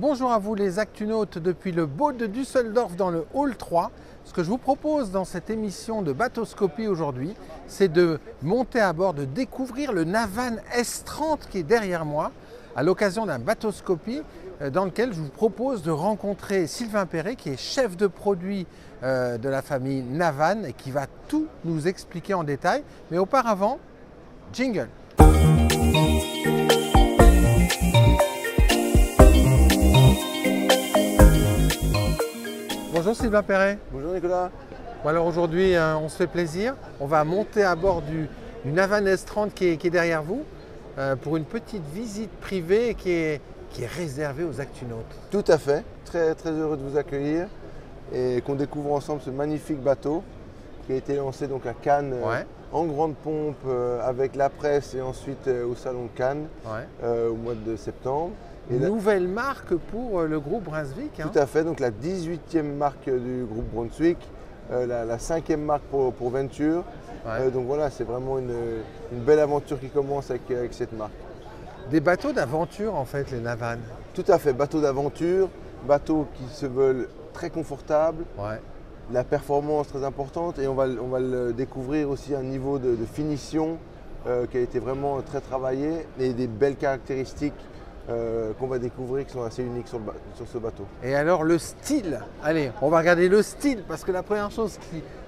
Bonjour à vous les actunautes depuis le Boot de Düsseldorf dans le Hall 3. Ce que je vous propose dans cette émission de Bateauscopie aujourd'hui, c'est de monter à bord, de découvrir le Navan S30 qui est derrière moi, à l'occasion d'un Bateauscopie dans lequel je vous propose de rencontrer Sylvain Perret qui est chef de produit de la famille Navan et qui va tout nous expliquer en détail. Mais auparavant, jingle. Bonjour Sylvain Perret. Bonjour Nicolas. Bon alors aujourd'hui on se fait plaisir, on va monter à bord du Navan S30 qui est derrière vous pour une petite visite privée qui est réservée aux actunautes. Tout à fait, très heureux de vous accueillir et qu'on découvre ensemble ce magnifique bateau qui a été lancé donc à Cannes en grande pompe avec la presse et ensuite au salon de Cannes au mois de septembre. Une nouvelle marque pour le groupe Brunswick. Tout à fait, donc la 18e marque du groupe Brunswick, la 5e marque pour Venture. Donc voilà, c'est vraiment une belle aventure qui commence avec cette marque. Des bateaux d'aventure en fait, les Navan. Tout à fait, bateaux d'aventure, bateaux qui se veulent très confortables. La performance très importante et on va le découvrir aussi à un niveau de finition qui a été vraiment très travaillé et des belles caractéristiques qu'on va découvrir qui sont assez uniques sur ce bateau. Et alors le style, allez, on va regarder le style parce que la première chose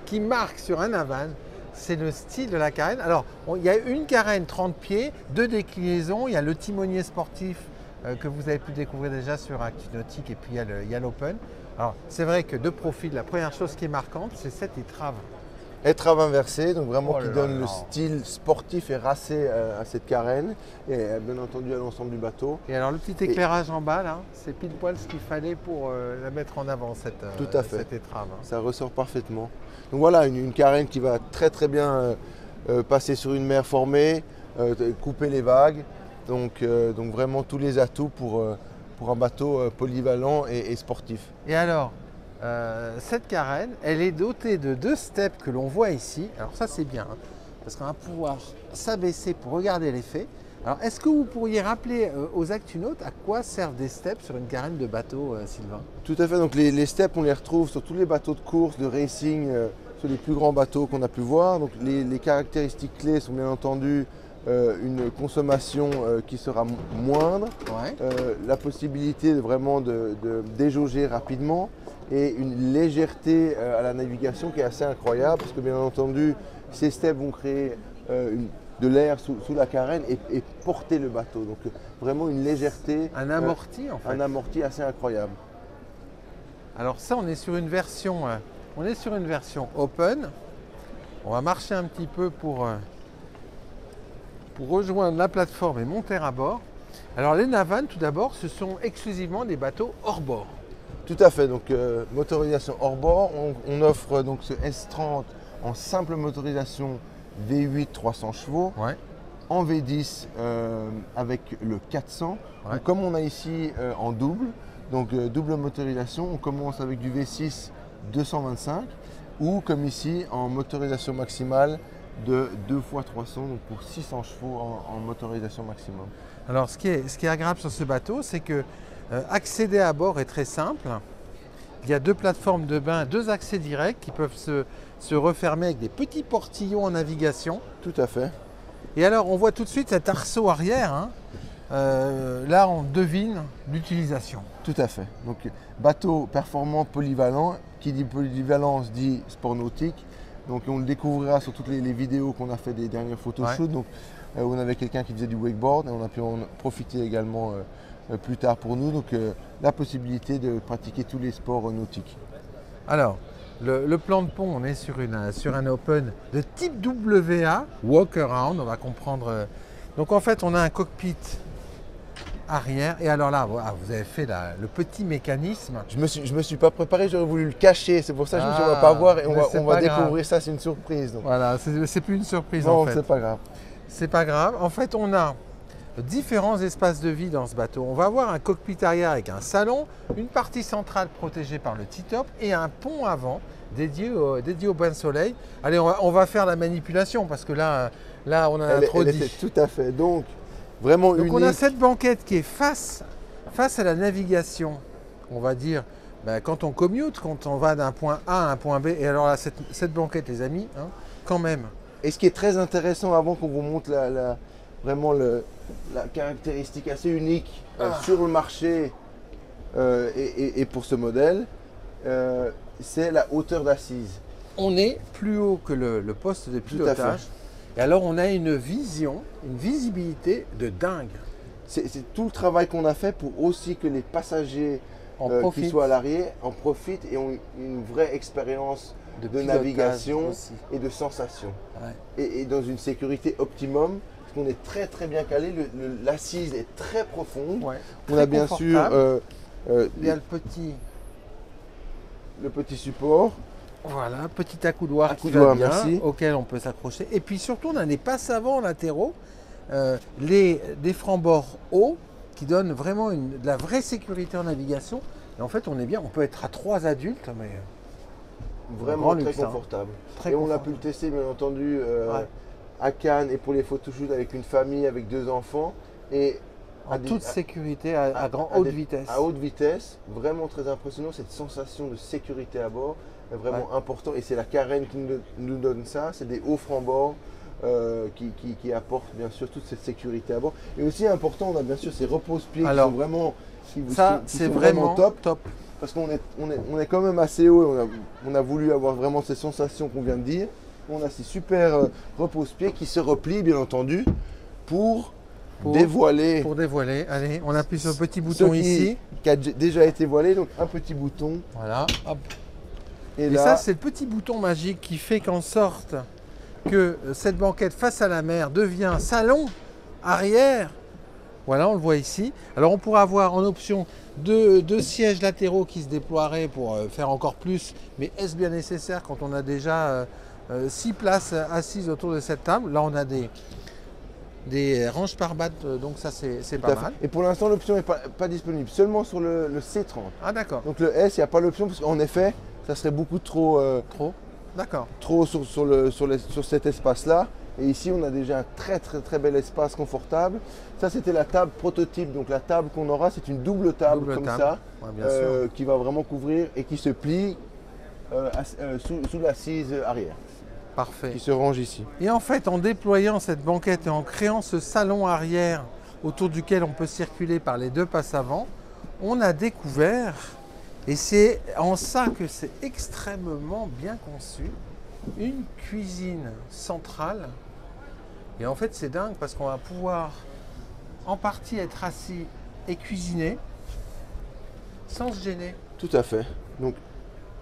qui marque sur un Navan, c'est le style de la carène. Alors il y a une carène 30 pieds, deux déclinaisons, il y a le timonier sportif que vous avez pu découvrir déjà sur Actunautique et puis il y a l'Open. Alors c'est vrai que de profil, la première chose qui est marquante, c'est cette étrave. Étrave inversée, donc vraiment qui donne le style sportif et racé à cette carène et bien entendu à l'ensemble du bateau. Et alors le petit éclairage en bas là, c'est pile poil ce qu'il fallait pour la mettre en avant cette étrave. Ça ressort parfaitement. Donc voilà, une carène qui va très bien passer sur une mer formée, couper les vagues. Donc vraiment tous les atouts pour un bateau polyvalent et sportif. Et alors cette carène, elle est dotée de deux steps que l'on voit ici. Alors ça c'est bien, parce qu'on va pouvoir s'abaisser pour regarder l'effet. Alors est-ce que vous pourriez rappeler aux actunautes à quoi servent des steps sur une carène de bateau, Sylvain? Tout à fait, donc les steps on les retrouve sur tous les bateaux de course, de racing, sur les plus grands bateaux qu'on a pu voir. Donc les caractéristiques clés sont bien entendu une consommation qui sera moindre, la possibilité vraiment de déjauger rapidement et une légèreté à la navigation qui est assez incroyable parce que bien entendu ces steps vont créer de l'air sous la carène et porter le bateau. Donc vraiment une légèreté. Un amorti en fait. Un amorti assez incroyable. Alors ça on est sur une version open. On va marcher un petit peu pour rejoindre la plateforme et monter à bord. Alors les Navan tout d'abord ce sont exclusivement des bateaux hors bord. Tout à fait, donc motorisation hors bord, on offre donc ce S30 en simple motorisation V8 300 chevaux, en V10 avec le 400. Donc, comme on a ici en double, donc double motorisation, on commence avec du V6 225 ou comme ici en motorisation maximale de 2 x 300, donc pour 600 chevaux en motorisation maximum. Alors ce qui est agréable sur ce bateau, c'est que accéder à bord est très simple. Il y a deux plateformes de bain, deux accès directs qui peuvent se refermer avec des petits portillons en navigation. Tout à fait. Et alors on voit tout de suite cet arceau arrière. Là on devine l'utilisation. Tout à fait. Donc bateau performant polyvalent, qui dit polyvalence dit sport nautique. Donc on le découvrira sur toutes les vidéos qu'on a fait des dernières photoshoots. Donc on avait quelqu'un qui faisait du wakeboard et on a pu en profiter également plus tard pour nous. Donc la possibilité de pratiquer tous les sports nautiques. Alors le plan de pont, on est sur un open de type WA, walk around, on va comprendre. Donc en fait on a un cockpit arrière et alors là vous avez fait le petit mécanisme. Je me suis pas préparé, j'aurais voulu le cacher, c'est pour ça que je me suis dit on va pas voir et on va découvrir ça, c'est une surprise. Donc. Voilà, c'est plus une surprise non, en fait. C'est pas grave. C'est pas grave, en fait on a différents espaces de vie dans ce bateau. On va avoir un cockpit arrière avec un salon, une partie centrale protégée par le T-top et un pont avant dédié au bain de soleil. Allez, on va faire la manipulation parce que là on en a trop dit. Tout à fait. Donc, vraiment unique. On a cette banquette qui est face face à la navigation, on va dire, ben, quand on commute, quand on va d'un point A à un point B, et alors là, cette banquette, les amis, hein, quand même. Et ce qui est très intéressant, avant qu'on vous montre vraiment la caractéristique assez unique sur le marché et pour ce modèle, c'est la hauteur d'assise. On est plus haut que le poste de pilotage. Et alors, on a une vision, une visibilité de dingue. C'est tout le travail qu'on a fait pour aussi que les passagers qui soient à l'arrière en profitent et ont une vraie expérience de navigation aussi, et de sensation. Ouais. Et dans une sécurité optimum, parce qu'on est très très bien calé, l'assise est très profonde. Ouais, on a bien sûr il y a le petit support. Voilà, petit accoudoir qui va bien, auquel on peut s'accrocher. Et puis surtout, on a des passes avant latéraux, des francs-bords hauts qui donnent vraiment de la vraie sécurité en navigation. Et en fait, on est bien, on peut être à 3 adultes, mais vraiment très confortable. Et on a pu le tester, bien entendu, à Cannes et pour les photoshoots avec une famille, avec 2 enfants. Et en toute sécurité, à haute vitesse. À haute vitesse, vraiment très impressionnant, cette sensation de sécurité à bord. Vraiment important, et c'est la Carène qui nous donne ça, c'est des hauts francs-bords qui apportent bien sûr toute cette sécurité à bord. Et aussi important, on a bien sûr ces repose-pieds qui sont vraiment, c'est vraiment top. Parce qu'on est quand même assez haut, on a voulu avoir vraiment ces sensations qu'on vient de dire. On a ces super repose-pieds qui se replient bien entendu pour dévoiler. Pour dévoiler, allez, on appuie sur le petit bouton ici. Qui a déjà été voilé, donc un petit bouton. Voilà, hop. Et là, ça, c'est le petit bouton magique qui fait qu'en sorte que cette banquette face à la mer devient salon arrière. Voilà, on le voit ici. Alors, on pourra avoir en option deux sièges latéraux qui se déploieraient pour faire encore plus. Mais est-ce bien nécessaire quand on a déjà 6 places assises autour de cette table? Là, on a des ranges par batte, donc ça, c'est pas mal. Et pour l'instant, l'option n'est pas disponible, seulement sur le C30. Ah, d'accord. Donc, le S, il n'y a pas l'option parce qu'en effet, ça serait beaucoup trop, d'accord, trop sur cet espace-là. Et ici, on a déjà un très très très bel espace confortable. Ça, c'était la table prototype. Donc la table qu'on aura, c'est une double table ça, qui va vraiment couvrir et qui se plie sous l'assise arrière. Parfait. Qui se range ici. Et en fait, en déployant cette banquette et en créant ce salon arrière autour duquel on peut circuler par les 2 passes avant, on a découvert... Et c'est en ça que c'est extrêmement bien conçu, une cuisine centrale. Et en fait, c'est dingue parce qu'on va pouvoir en partie être assis et cuisiner sans se gêner. Tout à fait. Donc,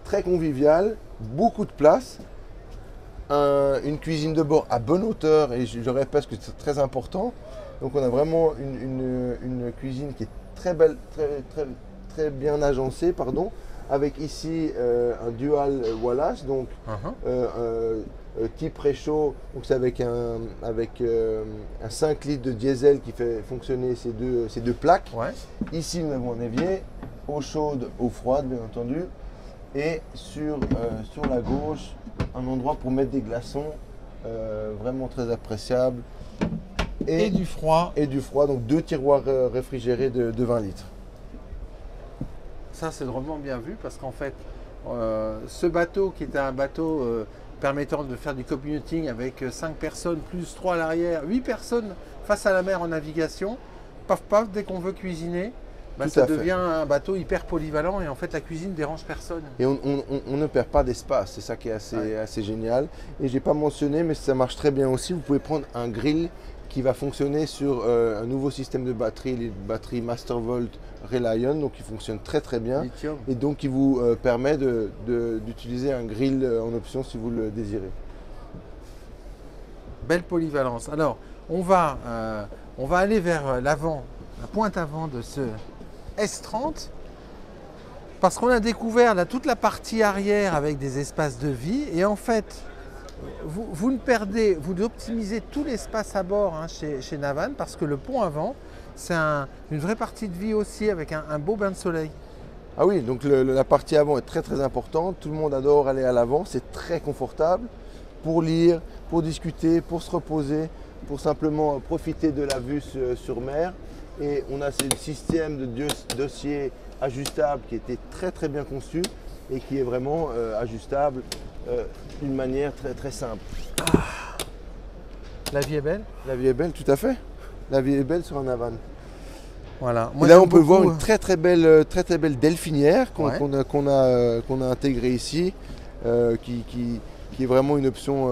très convivial, beaucoup de place, une cuisine de bord à bonne hauteur, et je répète que c'est très important. Donc, on a vraiment une cuisine qui est très belle, très bien agencé, avec ici un dual Wallace, donc type réchaud, donc c'est avec un 5 litres de diesel qui fait fonctionner ces deux plaques. Ouais. Ici nous avons un évier, eau chaude, eau froide bien entendu, et sur la gauche un endroit pour mettre des glaçons, vraiment très appréciable. Et du froid. Et du froid, donc 2 tiroirs réfrigérés de 20 litres. Ça, c'est drôlement bien vu parce qu'en fait, ce bateau qui était un bateau permettant de faire du commuting avec 5 personnes plus 3 à l'arrière, 8 personnes face à la mer en navigation, paf paf, dès qu'on veut cuisiner, ça devient un bateau hyper polyvalent et en fait la cuisine dérange personne. Et on ne perd pas d'espace, c'est ça qui est assez génial. Et je n'ai pas mentionné, mais ça marche très bien aussi, vous pouvez prendre un grill qui va fonctionner sur un nouveau système de batterie, les batteries Mastervolt Reliant, donc qui fonctionne très très bien. Lithium. Et donc qui vous permet d'utiliser un grill en option si vous le désirez. Belle polyvalence. Alors, on va aller vers l'avant, la pointe avant de ce S30, parce qu'on a découvert là, toute la partie arrière avec des espaces de vie, et en fait, vous optimisez tout l'espace à bord chez Navan, parce que le pont avant, c'est une vraie partie de vie aussi, avec un beau bain de soleil. Ah oui, donc la partie avant est très très importante, tout le monde adore aller à l'avant, c'est très confortable pour lire, pour discuter, pour se reposer, pour simplement profiter de la vue sur mer. Et on a ce système de dossier ajustable qui était très très bien conçu et qui est vraiment ajustable d'une manière très très simple. La vie est belle. La vie est belle, tout à fait. La vie est belle sur un Navan. Voilà. Et là, on peut voir une très très belle delphinière qu'on a intégrée ici, qui est vraiment une option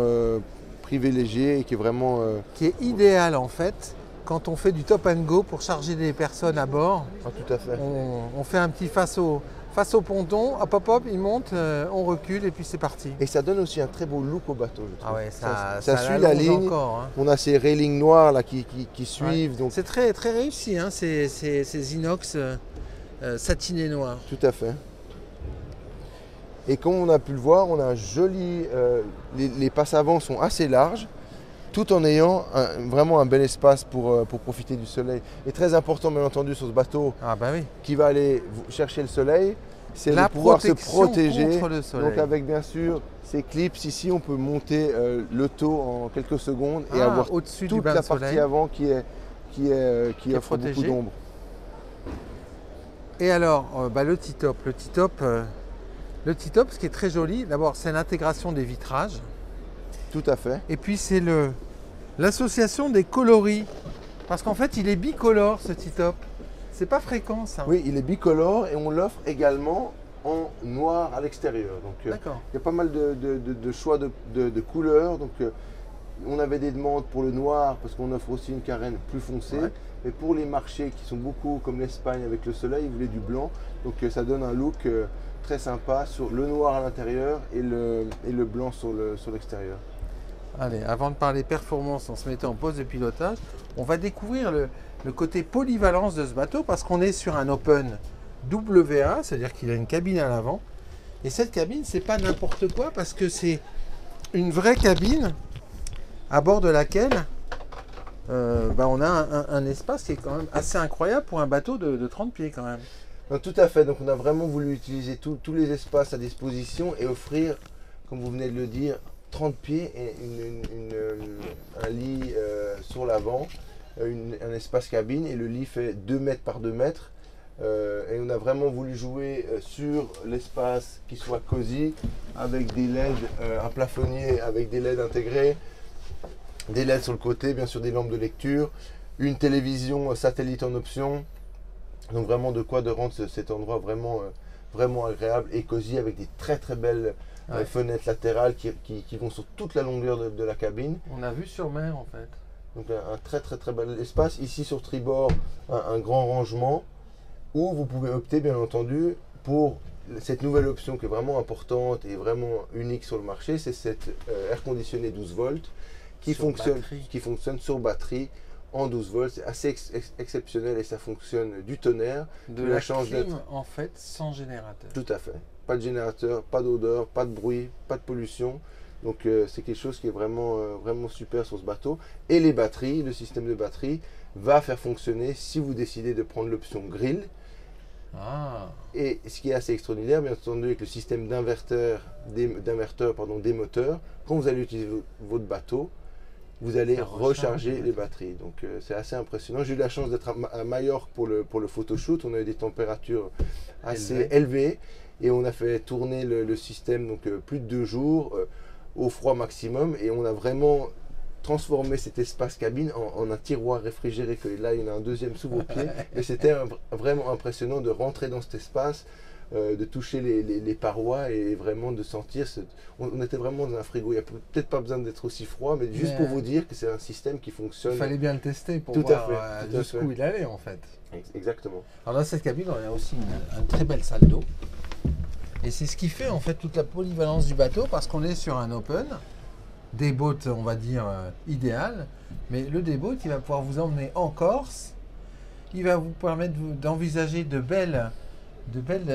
privilégiée et qui est vraiment... qui est idéale en fait quand on fait du top and go pour charger des personnes à bord. Ah, tout à fait. On fait un petit face au ponton, hop hop hop, il monte, on recule et puis c'est parti. Et ça donne aussi un très beau look au bateau, je trouve. Ah ouais, ça suit la ligne. Encore, hein. On a ces railings noirs là qui suivent. Ouais. Donc... C'est très, très réussi, hein, ces inox satinés noirs. Tout à fait. Et comme on a pu le voir, on a un joli... les passes avant sont assez larges, tout en ayant vraiment un bel espace pour profiter du soleil. Et très important, bien entendu, sur ce bateau qui va aller chercher le soleil, c'est de pouvoir se protéger. Contre le soleil. Donc avec bien sûr ces clips ici, on peut monter l'auto en quelques secondes et avoir toute la partie avant qui offre beaucoup d'ombre. Et alors, le T-top. Le T-top, ce qui est très joli, d'abord, c'est l'intégration des vitrages. Tout à fait. Et puis, c'est l'association des coloris. Parce qu'en fait, il est bicolore, ce T-top. C'est pas fréquent, ça. Oui, il est bicolore et on l'offre également en noir à l'extérieur. Donc, il y a pas mal de choix de couleurs. Donc, on avait des demandes pour le noir parce qu'on offre aussi une carène plus foncée. Ouais. Mais pour les marchés qui sont beaucoup comme l'Espagne avec le soleil, ils voulaient du blanc. Donc, ça donne un look très sympa sur le noir à l'intérieur et le blanc sur l'extérieur. Allez, avant de parler performance en se mettant en pose de pilotage, on va découvrir le côté polyvalence de ce bateau parce qu'on est sur un Open WA, c'est-à-dire qu'il a une cabine à l'avant. Et cette cabine, c'est pas n'importe quoi parce que c'est une vraie cabine à bord de laquelle on a un espace qui est quand même assez incroyable pour un bateau de 30 pieds quand même. Non, tout à fait, donc on a vraiment voulu utiliser tous les espaces à disposition et offrir, comme vous venez de le dire, 30 pieds et un lit sur l'avant, un espace cabine et le lit fait 2 mètres par 2 mètres. Et on a vraiment voulu jouer sur l'espace qui soit cosy avec des LED, un plafonnier avec des LED intégrés, des LED sur le côté, bien sûr des lampes de lecture, une télévision satellite en option. Donc vraiment de quoi de rendre cet endroit vraiment agréable et cosy avec des très très belles fenêtres latérales qui vont sur toute la longueur de la cabine. On a vu sur mer en fait. Donc un très très très bel espace. Ici sur tribord, un grand rangement où vous pouvez opter bien entendu pour cette nouvelle option qui est vraiment importante et vraiment unique sur le marché. C'est cet air conditionné 12 volts qui fonctionne sur batterie. En 12 volts, c'est assez exceptionnel et ça fonctionne du tonnerre. De la clim en fait sans générateur. Tout à fait. Pas de générateur, pas d'odeur, pas de bruit, pas de pollution. Donc c'est quelque chose qui est vraiment super sur ce bateau. Et les batteries, le système de batterie va faire fonctionner si vous décidez de prendre l'option grill. Et ce qui est assez extraordinaire, bien entendu, avec le système d'inverteur des moteurs, quand vous allez utiliser votre bateau, vous allez recharger les batteries. Donc c'est assez impressionnant. J'ai eu la chance d'être à Majorque pour le photoshoot. On a eu des températures assez élevées et on a fait tourner le système donc plus de 2 jours au froid maximum et on a vraiment transformé cet espace cabine en un tiroir réfrigéré que là il y en a un deuxième sous vos pieds et c'était vraiment impressionnant de rentrer dans cet espace, de toucher les parois et vraiment de sentir on était vraiment dans un frigo. Il n'y a peut-être pas besoin d'être aussi froid, mais juste pour vous dire que c'est un système qui fonctionne. Il fallait bien le tester pour voir jusqu'où il allait en fait. Exactement. Alors dans cette cabine, on a aussi une très belle salle d'eau. Et c'est ce qui fait en fait toute la polyvalence du bateau parce qu'on est sur un Open, des boats on va dire idéal, mais le dayboat il va pouvoir vous emmener en Corse, il va vous permettre d'envisager de belles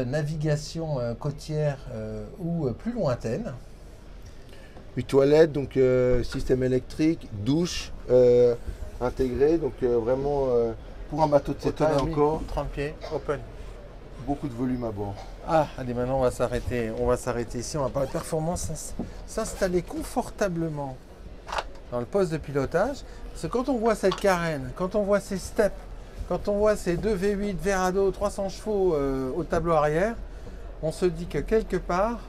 navigations côtières ou plus lointaines. Une toilette, donc système électrique, douche intégrée, donc vraiment pour un bateau de cette taille encore. 30 pieds, Open. Beaucoup de volume à bord. Allez, maintenant on va s'arrêter ici, on va parler de performance, s'installer confortablement dans le poste de pilotage. Parce que quand on voit cette carène, quand on voit ces steps Quand on voit ces deux V8 Verado 300 chevaux au tableau arrière, on se dit que quelque part,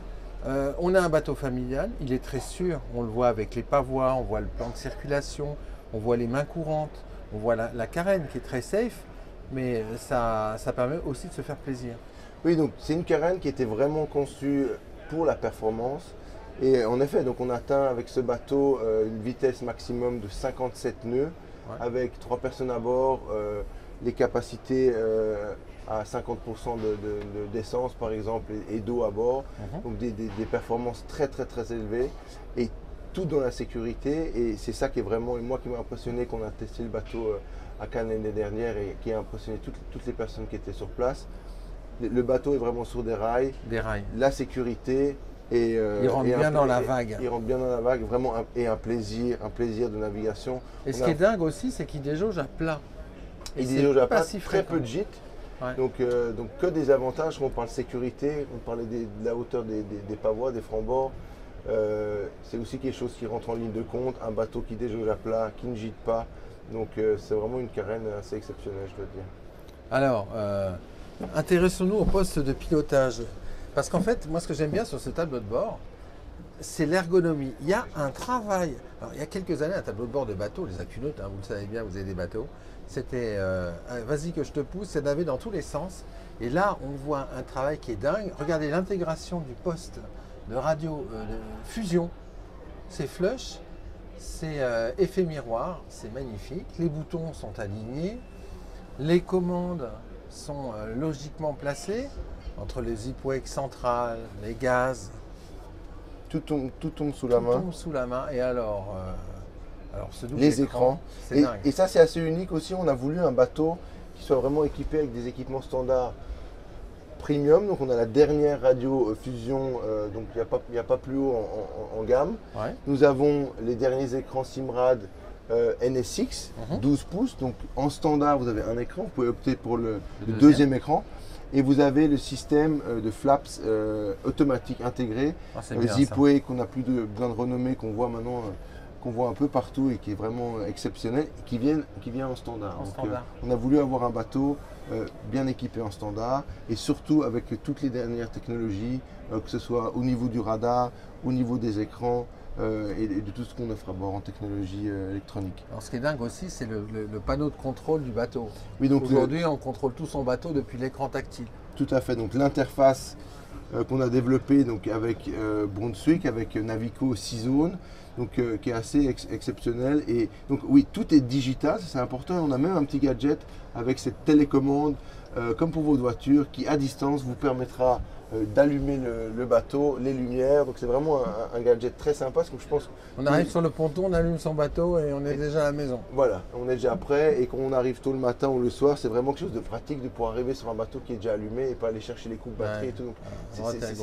on a un bateau familial, il est très sûr, on le voit avec les pavois, on voit le plan de circulation, on voit les mains courantes, on voit la carène qui est très safe, mais ça permet aussi de se faire plaisir. Oui, donc c'est une carène qui était vraiment conçue pour la performance. Et en effet, donc on atteint avec ce bateau une vitesse maximum de 57 nœuds, avec 3 personnes à bord, les capacités à 50% d'essence par exemple et d'eau à bord, donc des performances très élevées et tout dans la sécurité, et c'est ça qui est vraiment, et moi qui m'a impressionné, qu'on a testé le bateau à Cannes l'année dernière et qui a impressionné toutes les personnes qui étaient sur place. Le bateau est vraiment sur des rails, la sécurité et il rentre bien dans la vague. Il rentre bien dans la vague, vraiment, et un plaisir de navigation. Et ce qui est dingue aussi, c'est qu'il déjauge à plat. Il déjauge à plat, si très peu de gîtes. Ouais. Donc que des avantages. On parle sécurité, on parlait de la hauteur des pavois, des francs-bords. C'est aussi quelque chose qui rentre en ligne de compte. Un bateau qui déjauge à plat, qui ne gîte pas. Donc c'est vraiment une carène assez exceptionnelle, je dois dire. Alors, intéressons-nous au poste de pilotage. Parce qu'en fait, moi ce que j'aime bien sur ce tableau de bord, c'est l'ergonomie. Il y a un travail. Alors, il y a quelques années, un tableau de bord de bateau, les acunautes, vous le savez bien, vous avez des bateaux. C'était vas-y que je te pousse, c'est naver dans tous les sens. Et là, on voit un travail qui est dingue. Regardez l'intégration du poste de radio de fusion. C'est flush, c'est effet miroir, c'est magnifique. Les boutons sont alignés, les commandes sont logiquement placées entre les zipwake centrales, les gaz. Tout tombe sous la main. Tout tombe sous la main. Et alors ce double les écrans. Et ça, c'est assez unique aussi. On a voulu un bateau qui soit vraiment équipé avec des équipements standards premium. Donc, on a la dernière radio fusion. Donc, il n'y a pas plus haut en gamme. Ouais. Nous avons les derniers écrans Simrad NSX, 12 pouces. Donc, en standard, vous avez un écran. Vous pouvez opter pour le deuxième écran. Et vous avez le système de flaps automatique intégré. Zipway qu'on n'a plus besoin de renommer, qu'on voit maintenant. Qu'on voit un peu partout et qui est vraiment exceptionnel, qui vient en standard. On a voulu avoir un bateau bien équipé en standard et surtout avec toutes les dernières technologies, que ce soit au niveau du radar, au niveau des écrans et de tout ce qu'on offre à bord en technologie électronique. Alors ce qui est dingue aussi, c'est le panneau de contrôle du bateau. Oui, donc aujourd'hui, on contrôle tout son bateau depuis l'écran tactile. Tout à fait. Donc l'interface qu'on a développée donc, avec Brunswick, avec Navico 6 zones, donc, qui est assez exceptionnel. Et donc oui, tout est digital, c'est important. On a même un petit gadget avec cette télécommande, comme pour votre voiture, qui à distance vous permettra d'allumer le bateau, les lumières. Donc c'est vraiment un gadget très sympa. Parce que je pense on arrive sur le ponton, on allume son bateau et on est déjà à la maison. Voilà, on est déjà prêt. Et quand on arrive tôt le matin ou le soir, c'est vraiment quelque chose de pratique de pouvoir arriver sur un bateau qui est déjà allumé et pas aller chercher les coups de batterie et tout.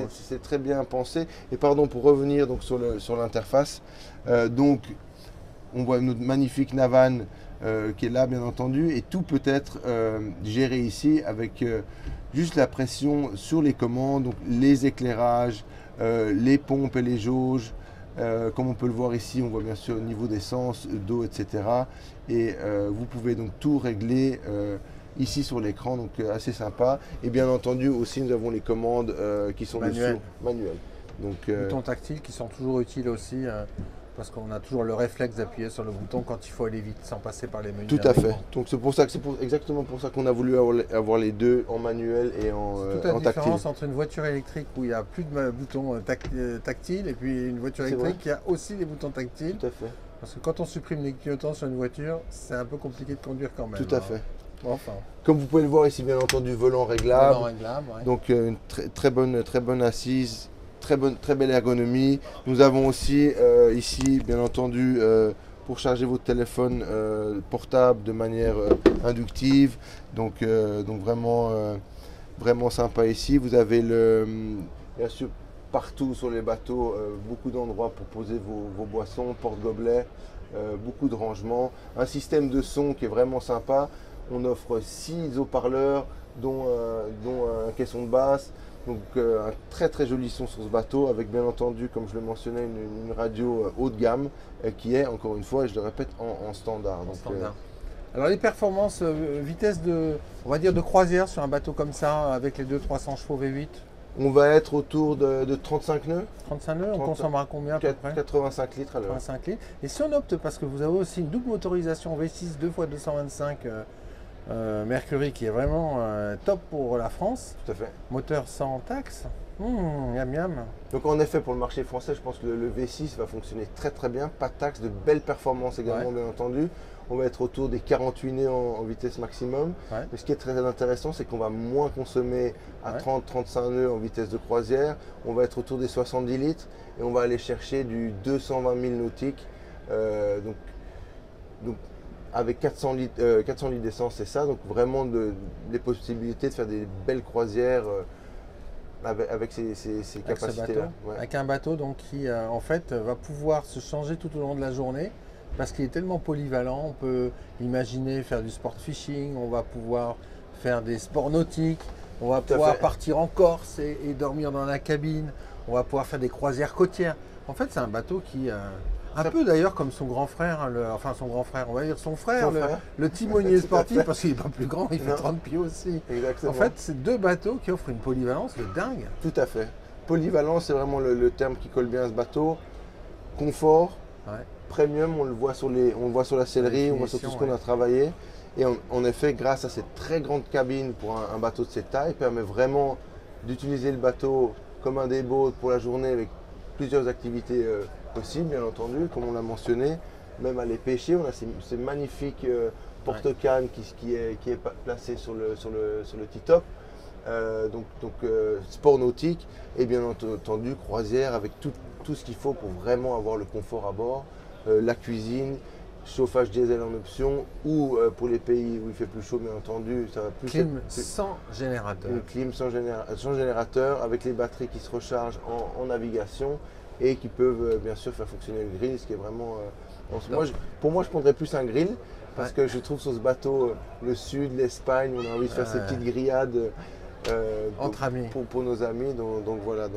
C'est très bien pensé. Et pardon, pour revenir donc, sur l'interface, donc on voit notre magnifique Navan qui est là bien entendu, et tout peut être géré ici avec juste la pression sur les commandes, donc les éclairages, les pompes et les jauges. Comme on peut le voir ici, on voit bien sûr au niveau d'essence, d'eau, etc. Et vous pouvez donc tout régler ici sur l'écran, donc assez sympa. Et bien entendu aussi, nous avons les commandes qui sont manuelles. Donc, boutons tactiles qui sont toujours utiles aussi. Parce qu'on a toujours le réflexe d'appuyer sur le bouton quand il faut aller vite sans passer par les menus. Tout à fait. Donc c'est pour ça que exactement pour ça qu'on a voulu avoir les deux en manuel et en tactile. C'est toute la différence entre une voiture électrique où il n'y a plus de boutons tactiles et puis une voiture électrique qui a aussi des boutons tactiles. Tout à fait. Parce que quand on supprime les clignotants sur une voiture, c'est un peu compliqué de conduire quand même. Tout à fait. Enfin. Comme vous pouvez le voir ici, bien entendu, volant réglable. Ouais. Donc une très bonne assise. Très belle ergonomie. Nous avons aussi ici, bien entendu, pour charger votre téléphone portable de manière inductive. Donc vraiment sympa ici. Vous avez bien sûr partout sur les bateaux beaucoup d'endroits pour poser vos boissons, porte-gobelets, beaucoup de rangements. Un système de son qui est vraiment sympa. On offre 6 haut-parleurs, dont un caisson de basse. Donc un très joli son sur ce bateau avec bien entendu, comme je le mentionnais, une radio haut de gamme qui est encore une fois, et je le répète, en standard. Donc, Alors les performances, vitesse de, on va dire de croisière sur un bateau comme ça, avec les 200-300 chevaux V8, On va être autour de 35 nœuds, 35 nœuds, on 30, consommera combien à peu près? 85 litres à l'heure. 85 litres. Et si on opte, parce que vous avez aussi une double motorisation V6 2x225 Mercury qui est vraiment top pour la France, Tout à fait. moteur sans taxe, miam miam. Donc en effet, pour le marché français, je pense que le V6 va fonctionner très très bien. Pas de taxe, de belles performances également, Ouais. bien entendu. On va être autour des 48 nœuds en vitesse maximum. Ouais. Mais ce qui est très intéressant, c'est qu'on va moins consommer à Ouais. 30-35 nœuds en vitesse de croisière. On va être autour des 70 litres et on va aller chercher du 220 000 nautiques. Donc avec 400 litres d'essence, c'est ça. Donc vraiment des possibilités de faire des belles croisières avec ces Avec ce capacités-là. bateau, Ouais. avec un bateau donc qui en fait va pouvoir se changer tout au long de la journée parce qu'il est tellement polyvalent. On peut imaginer faire du sport fishing, on va pouvoir faire des sports nautiques, on va Tout à pouvoir fait. partir en Corse et dormir dans la cabine, on va pouvoir faire des croisières côtières. En fait, c'est un bateau qui un peu d'ailleurs comme son grand frère, enfin son grand frère, on va dire son frère, Son frère. le timonier Tout à sportif, fait. parce qu'il n'est pas plus grand, il fait Non. 30 pieds aussi. Exactement. En fait, c'est deux bateaux qui offrent une polyvalence de dingue. Tout à fait. Polyvalent, c'est vraiment le terme qui colle bien à ce bateau. Confort, Ouais. premium, on le voit sur la sellerie, on voit sur tout ce qu'on ouais. a travaillé. Et en effet, grâce à cette très grande cabine pour un bateau de cette taille, permet vraiment d'utiliser le bateau comme un day boat pour la journée avec plusieurs activités possibles, bien entendu, comme on l'a mentionné. Même aller pêcher, on a ces magnifiques porte-cannes qui est placé sur le T-top. Sport nautique et bien entendu croisière avec tout ce qu'il faut pour vraiment avoir le confort à bord, la cuisine, chauffage diesel en option ou pour les pays où il fait plus chaud bien entendu, ça va plus Clim être sans générateur. une clim sans générateur avec les batteries qui se rechargent en navigation et qui peuvent bien sûr faire fonctionner le grill, ce qui est vraiment pour moi je prendrais plus un grill parce Ouais. que je trouve sur ce bateau le sud, l'Espagne, on a envie de faire ces Ouais. petites grillades Entre amis. pour nos amis. Donc voilà,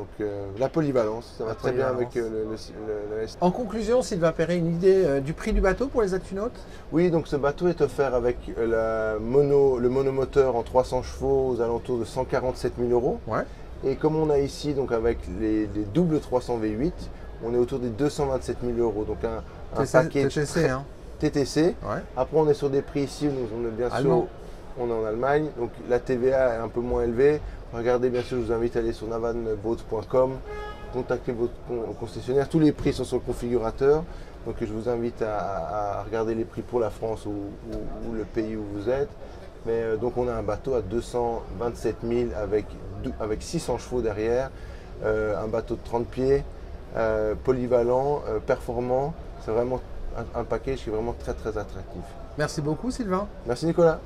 la polyvalence, ça va La très bien avec polyvalence. le En conclusion, Sylvain Perret, une idée du prix du bateau pour les actunautes? Oui, donc ce bateau est offert avec le monomoteur en 300 chevaux aux alentours de 147 000 €. Ouais. Et comme on a ici, donc avec les doubles 300 V8, on est autour des 227 000 €. Donc un package TTC, hein. TTC. Ouais. Après, on est sur des prix ici, on est bien Allemand. sûr, on est en Allemagne, donc la TVA est un peu moins élevée. Regardez, bien sûr, je vous invite à aller sur navanboats.com, contactez votre concessionnaire. Tous les prix sont sur le configurateur, donc je vous invite à regarder les prix pour la France ou le pays où vous êtes. Mais donc on a un bateau à 227 000 avec 600 chevaux derrière, un bateau de 30 pieds, polyvalent, performant. C'est vraiment un package qui est vraiment très très attractif. Merci beaucoup, Sylvain. Merci Nicolas.